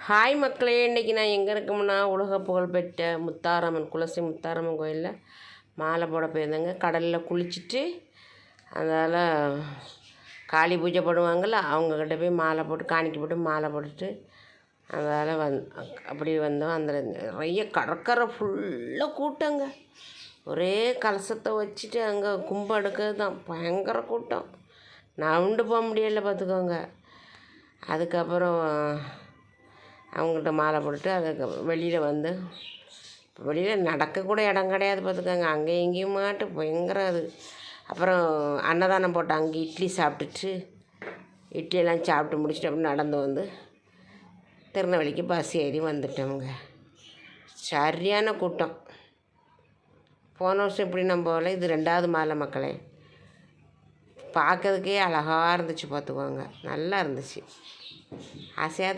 Hi மக்களே, இன்றைக்கி நான் எங்கே இருக்கோம்னா உலக புகழ்பெற்ற முத்தாரம்மன் குலசை முத்தாரம்மன் கோயிலில் மாலை போட போயிருந்தேங்க. கடலில் குளிச்சுட்டு அதனால் காளி பூஜை பண்ணுவாங்கள்ல, அவங்கக்கிட்ட போய் மாலை போட்டு காணிக்க போட்டு மாலை போட்டுட்டு அதனால் அப்படி வந்தோம். அந்த நிறைய கடற்கரை ஃபுல்லாக கூட்டங்க. ஒரே கலசத்தை வச்சுட்டு அங்கே கும்பம் எடுக்கிறது தான், பயங்கர கூட்டம். நவுண்டு போக முடியலை பார்த்துக்கோங்க. அதுக்கப்புறம் அவங்கள்ட்ட மாலை போட்டுட்டு அதுக்கு வெளியில் வந்து வெளியில் நடக்கக்கூட இடம் கிடையாது பார்த்துக்கோங்க. அங்கேயும் இங்கேயும் மாட்டு பயங்கர அது. அப்புறம் அன்னதானம் போட்டால் அங்கே இட்லி சாப்பிட்டுட்டு இட்லியெல்லாம் சாப்பிட்டு முடிச்சுட்டு அப்படி நடந்து வந்து திருநெல்வேலிக்கு பஸ் ஏறி வந்துட்டோமுங்க. சரியான கூட்டம். போன வருஷம் இப்படி நம்ம போகல, இது 2வது மாலை மக்களே. பார்க்கறதுக்கே அழகாக இருந்துச்சு பார்த்துக்கோங்க, நல்லா இருந்துச்சு. ஆசையாக